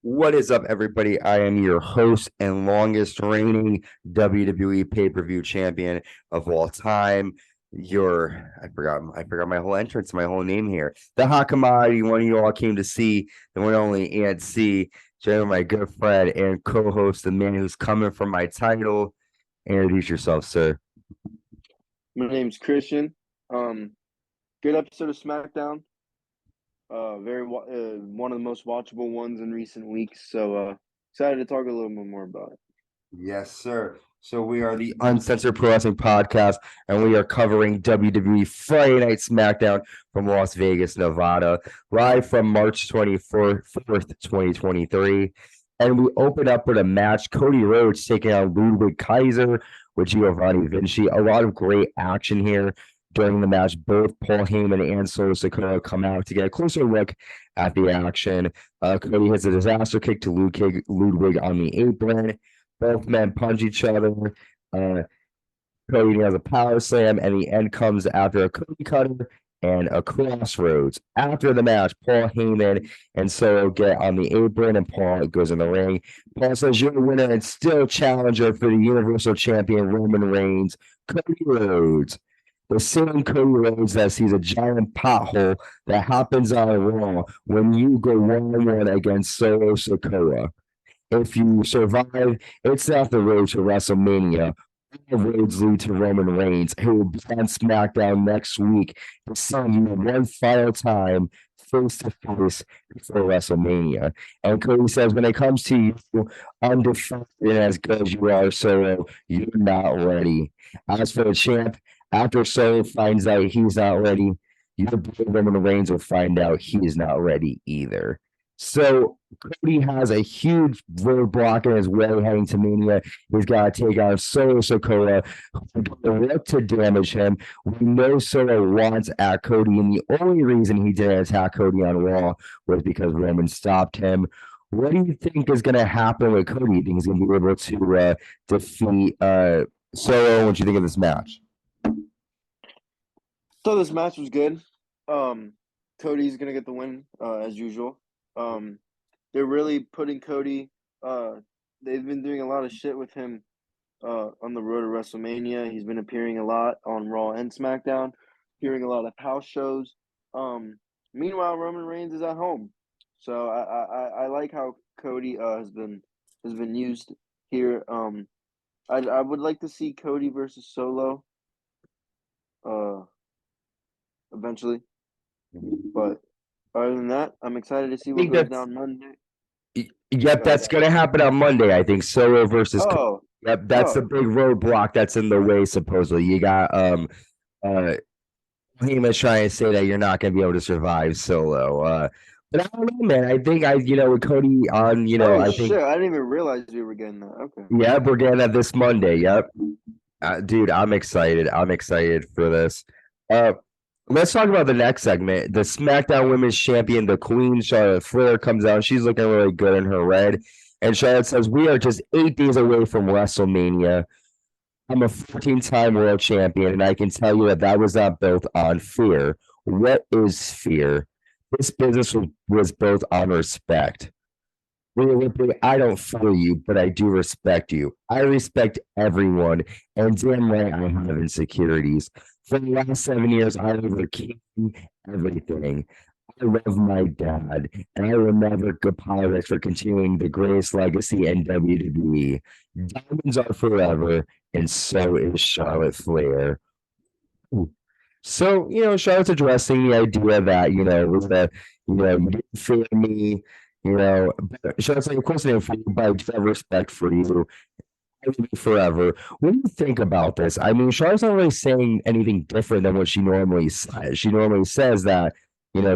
What is up, everybody? I am your host and longest reigning WWE pay-per-view champion of all time. I forgot my whole entrance, my whole name here. The hot commodity, one of you all came to see, the one and only Aunt C, joining my good friend and co-host, the man who's coming for my title. Introduce yourself, sir. My name's Christian. Good episode of SmackDown. One of the most watchable ones in recent weeks. So excited to talk a little bit more about it. Yes, sir. So we are the Uncensored Pro Wrestling Podcast, and we are covering WWE Friday Night SmackDown from Las Vegas, Nevada, live from March 24th, 2023. And we open up with a match, Cody Rhodes taking on Ludwig Kaiser with Giovanni Vinci. A lot of great action here during the match. Both Paul Heyman and Solo Sikoa come out to get a closer look at the action. Cody hits a disaster kick to Ludwig on the apron. Both men punch each other. Cody has a power slam, and the end comes after a cookie cutter and a crossroads. After the match, Paul Heyman and Solo get on the apron, and Paul goes in the ring. Paul says, "You're the winner and still challenger for the Universal Champion Roman Reigns, Cody Rhodes." The same Cody Rhodes that sees a giant pothole that happens on Raw when you go 1-1 against Solo Sikoa. If you survive, it's not the road to WrestleMania. All roads lead to Roman Reigns, who will be on SmackDown next week to see you one final time face to face before WrestleMania. And Cody says, when it comes to you, undefeated and as good as you are, Solo, you're not ready. As for the champ, after Solo finds out he's not ready, your boy Roman Reigns will find out he's not ready either. So Cody has a huge roadblock in his way heading to Mania. He's got to take on Solo Sikoa, who's going to look to damage him. We know Solo wants at Cody, and the only reason he didn't attack Cody on Raw was because Roman stopped him. What do you think is going to happen with Cody? Do you think he's going to be able to defeat Solo? What do you think of this match? So this match was good. Cody's gonna get the win as usual. They're really putting Cody. They've been doing a lot of shit with him on the road to WrestleMania. He's been appearing a lot on Raw and SmackDown, appearing a lot of house shows. Meanwhile, Roman Reigns is at home, so I like how Cody has been used here. I would like to see Cody versus Solo. Eventually, but other than that, I'm excited to see I what think goes that's down Monday. Yep, Go ahead. that's going to happen on Monday. I think Solo versus. Oh, Yep, that's the oh, big roadblock that's in the way. Supposedly, you got uh Hema's trying to say that you're not going to be able to survive Solo. But I don't know, man. I think with Cody on, oh I think shit! I didn't even realize we were getting that. Okay. yeah, we're getting that this Monday. Yep, dude, I'm excited. I'm excited for this. Uh, let's talk about the next segment. The SmackDown Women's Champion, the Queen, Charlotte Flair, comes out. She's looking really good in her red. And Charlotte says, "We are just 8 days away from WrestleMania. I'm a 14-time world champion, and I can tell you that that was not built on fear. What is fear? This business was built on respect. Rhea Ripley, I don't fear you, but I do respect you. I respect everyone, and damn right I have insecurities. For the last 7 years, I overcame everything. I love my dad, and I will never apologize for continuing the greatest legacy in WWE. Diamonds are forever, and so is Charlotte Flair." So, Charlotte's addressing the idea that, with the, you didn't fear me, but Charlotte's like, of course I didn't fear you, but I do have respect for you. I will be forever. What do you think about this? I mean, Charlotte's not really saying anything different than what she normally says. She normally says that,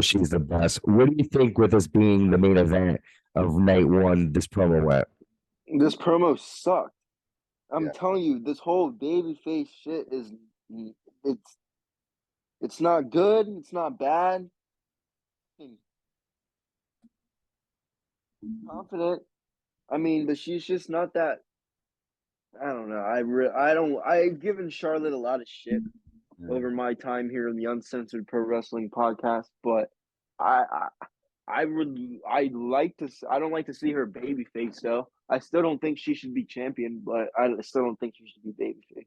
she's the best. What do you think with this being the main event of night one, this promo went? This promo sucked. I'm Yeah. telling you, this whole babyface shit is it's it's not good. It's not bad. Confident. I mean, but she's just not that. I don't know. I don't. I've given Charlotte a lot of shit over my time here in the Uncensored Pro Wrestling Podcast, but I I don't like to see her babyface though. I still don't think she should be champion, but I still don't think she should be babyface.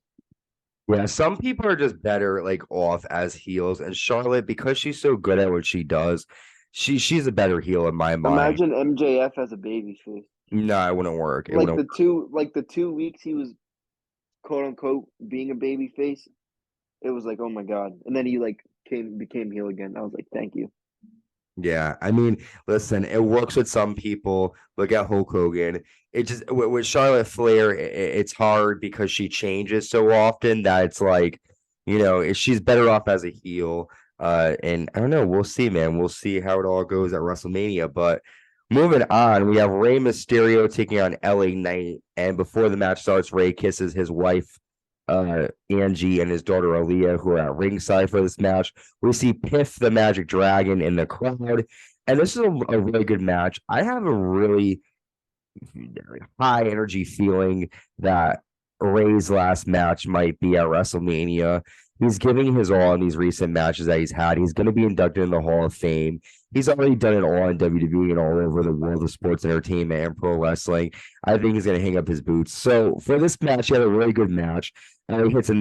Yeah, some people are just better like off as heels, and Charlotte, because she's so good at what she does, she's a better heel in my mind. Imagine MJF as a babyface. No, it wouldn't work. It Like wouldn't. the 2 weeks he was quote unquote being a babyface, it was like, oh my god. And then he like became heel again. I was like, thank you. Yeah, I mean, listen, it works with some people. Look at Hulk Hogan. It just with Charlotte Flair, it's hard because she changes so often that it's like, she's better off as a heel. And I don't know, we'll see, man. We'll see how it all goes at WrestleMania. But moving on, we have Rey Mysterio taking on LA Knight, and before the match starts, Rey kisses his wife Angie and his daughter Aaliyah, who are at ringside for this match. We see Piff the Magic Dragon in the crowd, and this is a really good match. I have a really high energy feeling that Ray's last match might be at WrestleMania. He's giving his all in these recent matches that he's had. He's going to be inducted in the Hall of Fame. He's already done it all in WWE and all over the world of sports entertainment and pro wrestling. I think he's going to hang up his boots. So for this match, he had a really good match. He hits a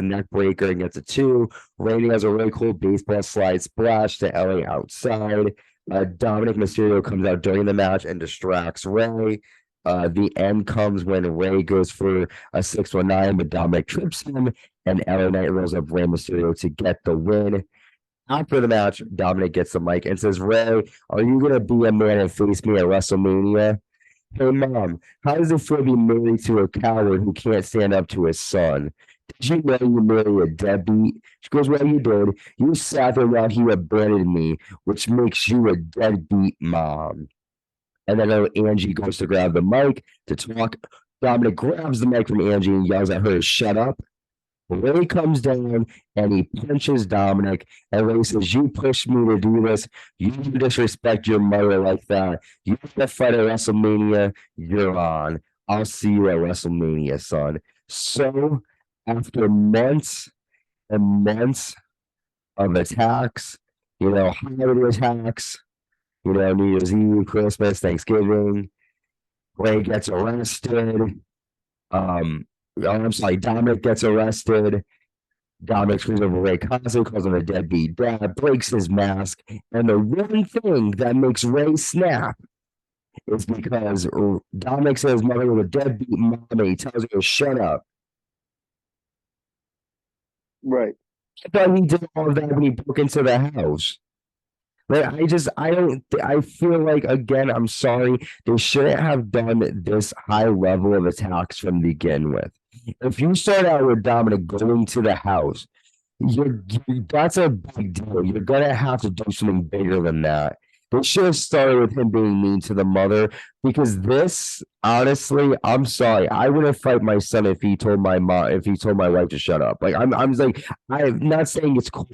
neck breaker and gets a 2. Randy has a really cool baseball slide splash to LA outside. Dominik Mysterio comes out during the match and distracts Rey. The end comes when Rey goes for a 619, but Dominik trips him, and LA Knight rolls up Rey Mysterio to get the win. After the match, Dominik gets the mic and says, Rey, are you going to be a man and face me at WrestleMania? Hey, Mom, how does it feel to be married to a coward who can't stand up to his son? Did you know you married a deadbeat? She goes, well, you did. You sat there while he abandoned me, which makes you a deadbeat mom. And then Angie goes to grab the mic to talk. Dominik grabs the mic from Angie and yells at her to shut up. Ray comes down and he punches Dominik, and Ray says, you pushed me to do this. You disrespect your mother like that. You want to fight at WrestleMania, you're on. I'll see you at WrestleMania, son. So after months and months of attacks, holiday attacks, New Year's Eve, Christmas, Thanksgiving, Ray gets arrested. I'm sorry, Dominik gets arrested. Dominik screws over Ray Kaiser, calls him a deadbeat dad, breaks his mask, and the one thing that makes Ray snap is because Dominik says his mother was a deadbeat mom, and he tells her to shut up. Right. I thought he did all of that when he broke into the house. Like, I feel like, again, I'm sorry, they shouldn't have done this high level of attacks from the begin with. If you start out with Dominik going to the house, that's a big deal. You're gonna have to do something bigger than that. They should have started with him being mean to the mother, because this, honestly, I'm sorry, I wouldn't fight my son if he told my wife to shut up. Like I'm like, I'm not saying it's cool.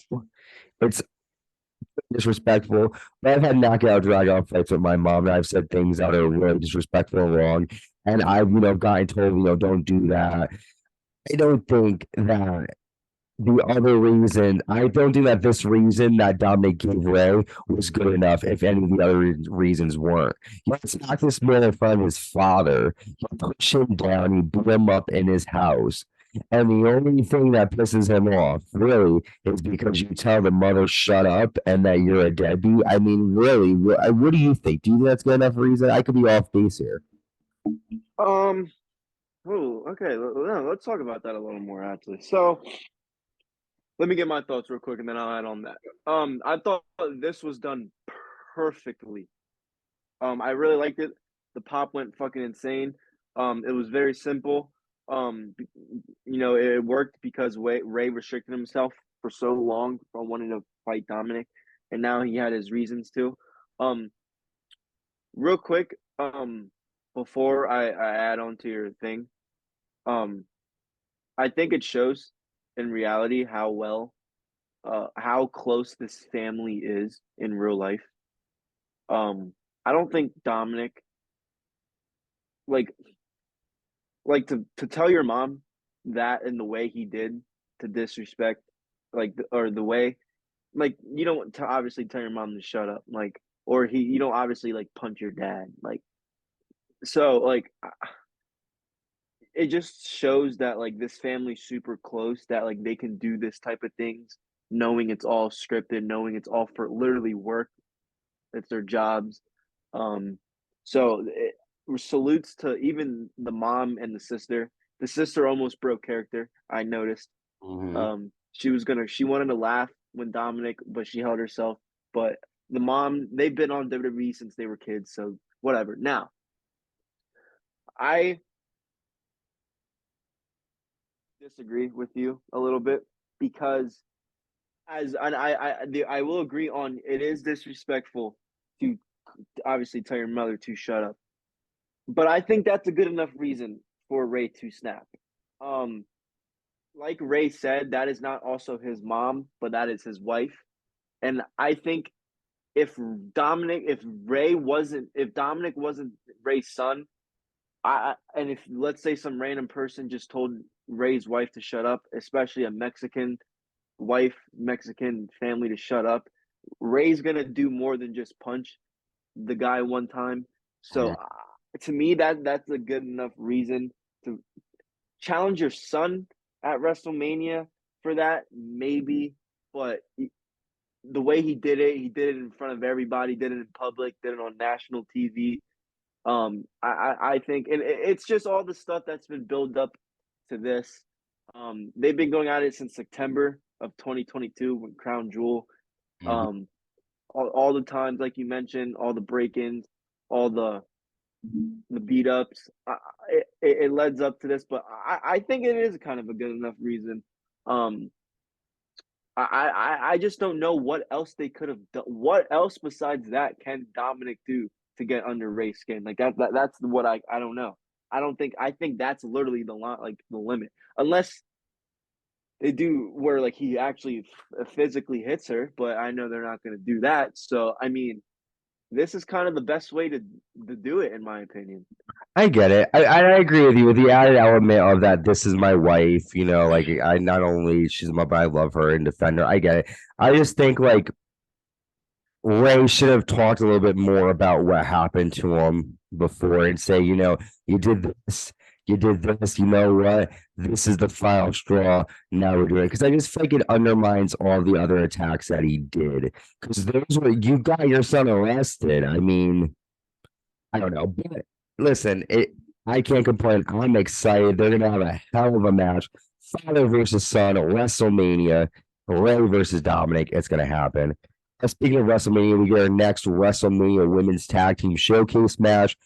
It's disrespectful, but I've had knockout drag out fights with my mom, and I've said things that are really disrespectful and wrong. And I've, gotten told, don't do that. I don't think that I don't think that this reason that Dominik gave Ray was good enough if any of the other reasons weren't. Let's knock this man in front of his father. He pushed him down, he beat him up in his house. And the only thing that pisses him off, really, is because you tell the mother shut up and that you're a deadbeat. I mean, really, what do you think? Do you think that's good enough reason? I could be off base here. Oh, okay. Let's talk about that a little more, actually. So, let me get my thoughts real quick, and then I'll add on that. I thought this was done perfectly. I really liked it. The pop went fucking insane. It was very simple. It worked because Ray restricted himself for so long from wanting to fight Dominik, and now he had his reasons to. Real quick, before I add on to your thing, I think it shows in reality how close this family is in real life. I don't think Dominik, like to tell your mom that in the way he did, to disrespect, or the way, like, you don't obviously tell your mom to shut up. Like or you don't obviously like punch your dad. Like, so like it just shows that like this family's super close, that like they can do this type of things knowing it's all scripted, knowing it's all for literally work. It's their jobs. Um, so it salutes to even the mom and the sister. The sister almost broke character, I noticed. Mhm. She wanted to laugh when Dominik, but she held herself. But the mom, they've been on WWE since they were kids, so whatever. Now, I disagree with you a little bit because I will agree on it is disrespectful to obviously tell your mother to shut up. But I think that's a good enough reason for Ray to snap. Um, like Ray said, that is not also his mom, but that is his wife. And I think if Dominik wasn't Ray's son, and if let's say some random person just told Ray's wife to shut up, especially a Mexican wife, Mexican family to shut up, Ray's gonna do more than just punch the guy one time. So to me, that's a good enough reason to challenge your son at WrestleMania for that, maybe. But the way he did it in front of everybody, did it in public, did it on national TV. I think, and it's just all the stuff that's been built up to this. They've been going at it since September of 2022 when Crown Jewel. Mhm. Um, all the times, like you mentioned, all the break-ins, all the beat ups. It leads up to this, but I think it is kind of a good enough reason. Um, I just don't know what else they could have done. What else besides that can Dominik do to get under Ray's skin? Like that's what I don't know. I think that's literally the line, like the limit. Unless they do where like he actually physically hits her, but I know they're not going to do that. So I mean, this is kind of the best way to do it, in my opinion. I get it. I agree with you with the added element of that. This is my wife, like I not only she's my, but I love her and defend her. I get it. I just think like Ray should have talked a little bit more about what happened to him before and say, you did this, you did this, you know what? This is the final straw. Now we're doing it. Because I just feel like it undermines all the other attacks that he did. Because those were, you got your son arrested. I mean, I don't know. But listen, I can't complain. I'm excited. They're gonna have a hell of a match. Father versus son, WrestleMania, Ray versus Dominik. It's gonna happen. Speaking of WrestleMania, we get our next WrestleMania Women's Tag Team Showcase match.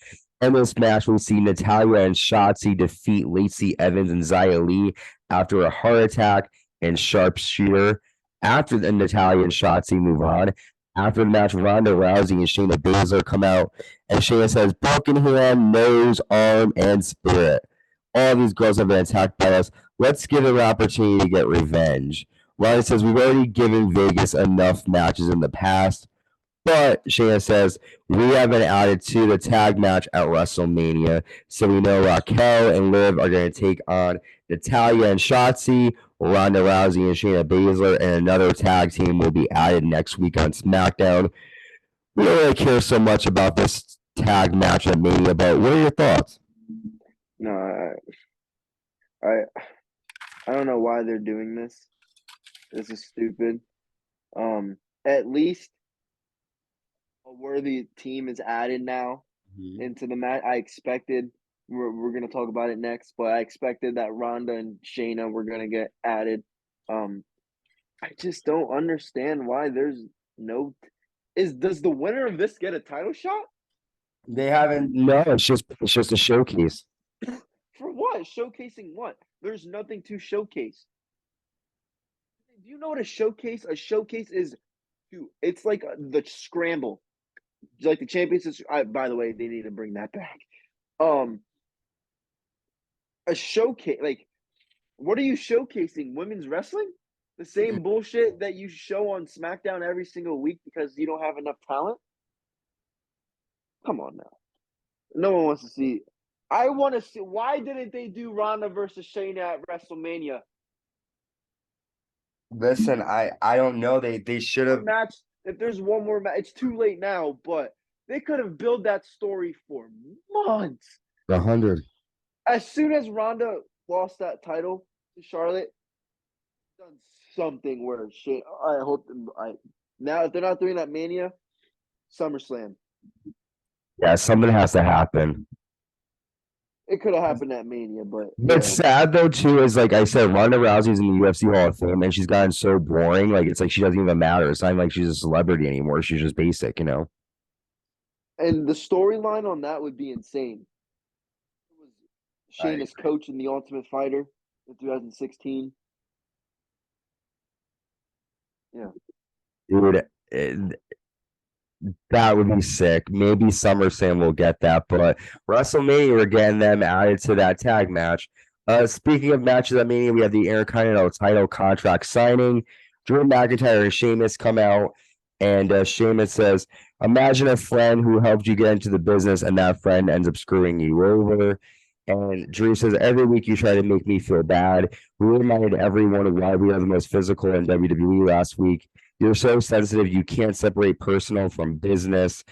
In this match, we see Natalya and Shotzi defeat Lacey Evans and Xia Li after a heart attack and sharpshooter. After the Natalya and Shotzi move on, after the match, Ronda Rousey and Shayna Baszler come out, and Shayna says, broken hand, nose, arm, and spirit. All these girls have been attacked by us. Let's give them an opportunity to get revenge. Ronda says, we've already given Vegas enough matches in the past. But Shayna says, we have been added to the tag match at WrestleMania. So we know Raquel and Liv are going to take on Natalya and Shotzi. Ronda Rousey and Shayna Baszler, and another tag team will be added next week on SmackDown. We don't really care so much about this tag match at Mania, but what are your thoughts? No, I I don't know why they're doing this. This is stupid. At least a worthy team is added now into the match. I expected we're gonna talk about it next, but I expected that Ronda and Shayna were gonna get added. Um, I just don't understand why there's no. Does the winner of this get a title shot? They haven't. No, it's just a showcase. For what? Showcasing what? There's nothing to showcase. Do you know what a showcase? A showcase is. It's like the scramble. Like the champions. By the way, they need to bring that back. Um, a showcase. Like, what are you showcasing? Women's wrestling? The same bullshit that you show on SmackDown every single week because you don't have enough talent? Come on now. No one wants to see. I want to see. Why didn't they do Ronda versus Shayna at WrestleMania? Listen, I don't know. They should What have. match? if there's one more match, it's too late now, but they could have built that story for months. 100. As soon as Ronda lost that title to Charlotte, done something where shit. I hope now if they're not doing that Mania, SummerSlam. Yeah, something has to happen. It could have happened at Mania, but What's sad though too is like I said, Ronda Rousey's in the UFC Hall of Fame, and she's gotten so boring. Like it's like she doesn't even matter. It's not even like she's a celebrity anymore. She's just basic, you know. and the storyline on that would be insane. It was Sheamus coaching the Ultimate Fighter in 2016. Yeah, Dude, that would be sick. Maybe SummerSlam will get that, but WrestleMania, we're getting them added to that tag match. Speaking of matches at Mania, we have the Intercontinental title contract signing. Drew McIntyre and Sheamus come out, and Sheamus says, "Imagine a friend who helped you get into the business, and that friend ends up screwing you over." And Drew says, "Every week you try to make me feel bad. We reminded everyone of why we are the most physical in WWE last week. You're so sensitive, you can't separate personal from business.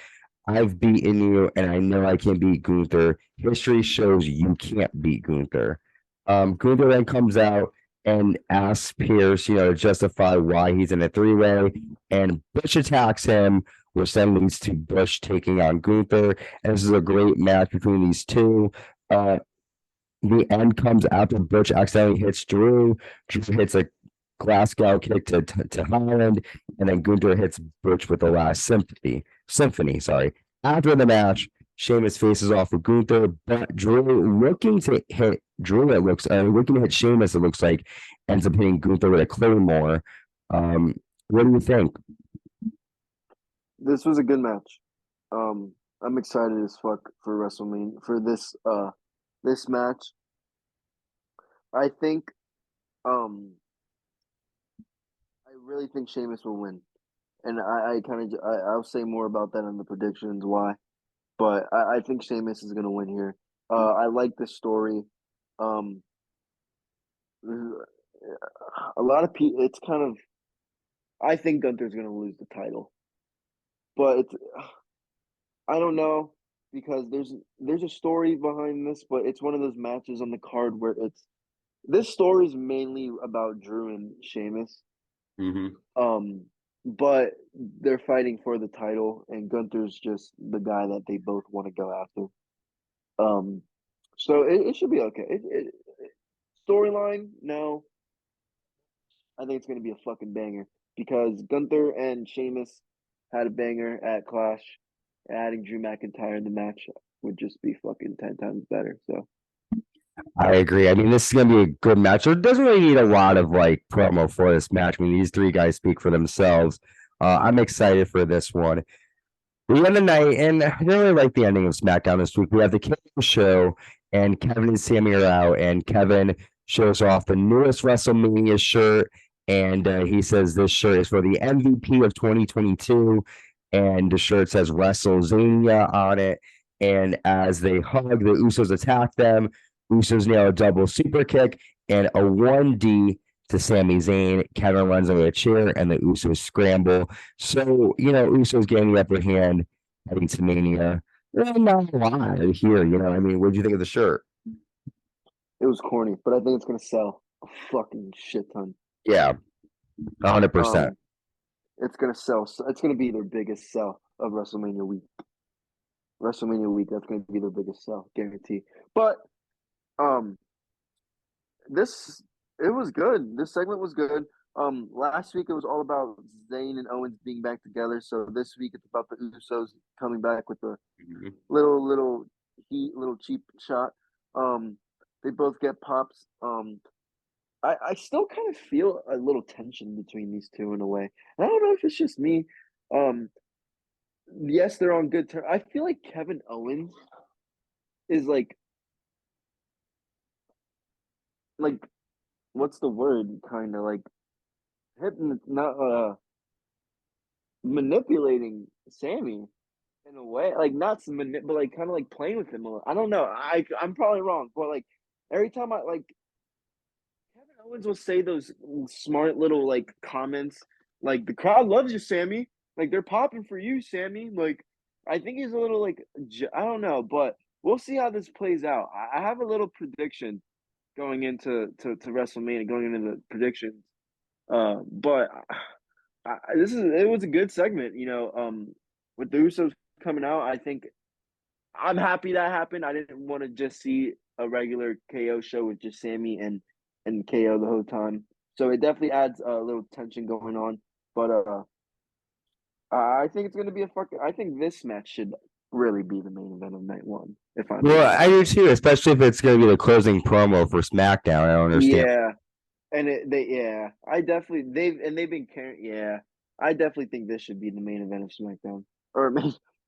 I've beaten you, and I know I can beat Gunther. History shows you can't beat Gunther." Gunther then comes out and asks Pierce, to justify why he's in a three-way, and Butch attacks him, which then leads to Butch taking on Gunther. And this is a great match between these two. The end comes after Butch accidentally hits Drew. Drew hits a Glasgow kick to Holland, and then Gunther hits Butch with the last symphony. Sorry. After the match, Sheamus faces off with Gunther, but Drew looking to hit Sheamus, it looks like, ends up hitting Gunther with a Claymore. What do you think? this was a good match. I'm excited as fuck for WrestleMania for this match. I think I really think Sheamus will win, and I'll say more about that in the predictions why, but I think Sheamus is gonna win here. I like the story. Um, a lot of people. It's kind of. I think Gunther's gonna lose the title, but I don't know because there's a story behind this, but it's one of those matches on the card where this story is mainly about Drew and Sheamus. Um, but they're fighting for the title, and Gunther's just the guy that they both want to go after. So it should be okay. Storyline, no, I think it's gonna be a fucking banger because Gunther and Sheamus had a banger at Clash. Adding Drew McIntyre in the match would just be fucking 10 times better. So I agree. I mean, this is going to be a good match. It doesn't really need a lot of like promo for this match. I mean, these three guys speak for themselves. I'm excited for this one. The end of the night, and I really like the ending of SmackDown this week. We have the King show, and Kevin and Sami are out, and Kevin shows off the newest WrestleMania shirt, and he says this shirt is for the MVP of 2022, and the shirt says WrestleZania on it. And as they hug, the Usos attack them. Usos nail a double super kick and a 1D to Sami Zayn. Kevin runs over a chair, and the Usos scramble. So, Usos getting the upper hand heading to Mania. Really not a lot here, I mean, what do you think of the shirt? it was corny, but I think it's gonna sell a fucking shit ton. Yeah, 100%. It's gonna sell. It's gonna be their biggest sell of WrestleMania week. WrestleMania week, that's gonna be their biggest sell, guarantee. But um, this it was good. This segment was good. Last week it was all about Zayn and Owens being back together. So this week it's about the Usos coming back with a little cheap shot. They both get pops. I still kind of feel a little tension between these two in a way. I don't know if it's just me. Yes, they're on good terms. I feel like Kevin Owens is like what's the word? Kind of like not manipulating Sammy in a way, like not but like kind of like playing with him a little. I don't know. I'm probably wrong, but like every time I like Kevin Owens will say those smart little like comments, like the crowd loves you, Sammy. Like they're popping for you, Sammy. Like I think he's a little like I don't know, but we'll see how this plays out. I have a little prediction going into to WrestleMania, going into the predictions. But it was a good segment, with the Usos coming out. I think I'm happy that happened. I didn't want to just see a regular KO show with just Sammy and KO the whole time. So it definitely adds a little tension going on. But I think it's gonna be I think this match should really be the main event of night one. If I'm being Well, I do honest. too, especially if it's going to be the closing promo for SmackDown. I don't understand. Yeah, and they've been carrying. Yeah, I definitely think this should be the main event of SmackDown or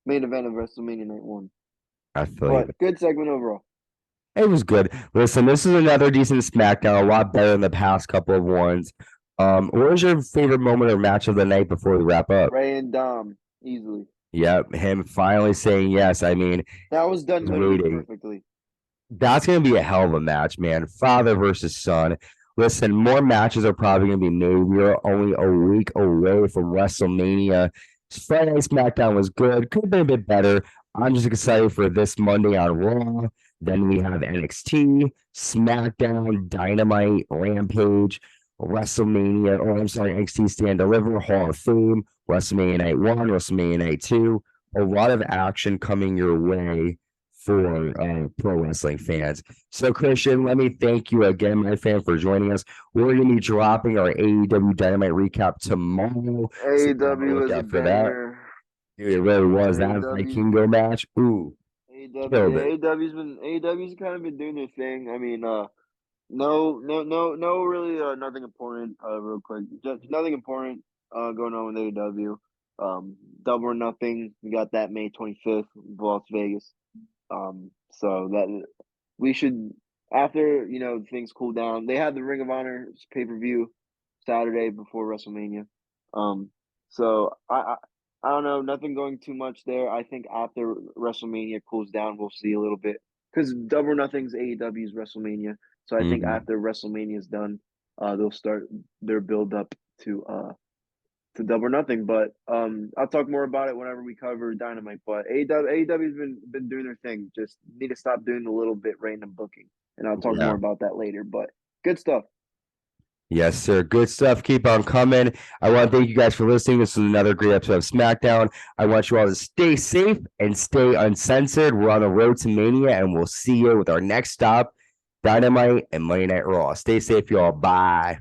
main event of WrestleMania night one. I feel you. But good segment overall. It was good. Listen, this is another decent SmackDown, a lot better than the past couple of ones. What was your favorite moment or match of the night before we wrap up? Ray and Dom easily. Yep, him finally saying yes. I mean, That was done literally waiting. perfectly. That's going to be a hell of a match, man. Father versus son. Listen, more matches are probably going to be made. We are only a week away from WrestleMania. Friday Night SmackDown was good. Could have been a bit better. I'm just excited for this Monday on Raw. Then we have NXT, SmackDown, Dynamite, Rampage, WrestleMania, or I'm sorry, NXT Stand Deliver, Hall of Fame, WrestleMania Night 1, WrestleMania Night 2. A lot of action coming your way for pro wrestling fans. So, Christian, let me thank you again, my fan, for joining us. We're going to be dropping our AEW Dynamite recap tomorrow. AEW is a banger. Dude, it really was. That AEW, Vikingo match. Ooh, killed it. AEW's kind of been doing their thing. I mean, no, really, nothing important. Real quick, just nothing important. Going on with AEW. Double or Nothing. We got that May 25th, Las Vegas. So that we should after things cool down. They had the Ring of Honor pay-per-view Saturday before WrestleMania. So I don't know, nothing going too much there. I think after WrestleMania cools down, we'll see a little bit because Double or Nothing's AEW's WrestleMania. So I think after WrestleMania is done, they'll start their build up to Double or Nothing. But I'll talk more about it whenever we cover Dynamite. But AEW's been doing their thing. Just need to stop doing the little bit random booking, and I'll talk more about that later. But good stuff. Yes, sir. Good stuff. Keep on coming. I want to thank you guys for listening. This is another great episode of SmackDown. I want you all to stay safe and stay uncensored. We're on the road to Mania, and we'll see you with our next stop, Dynamite and Monday Night Raw. Stay safe, y'all. Bye.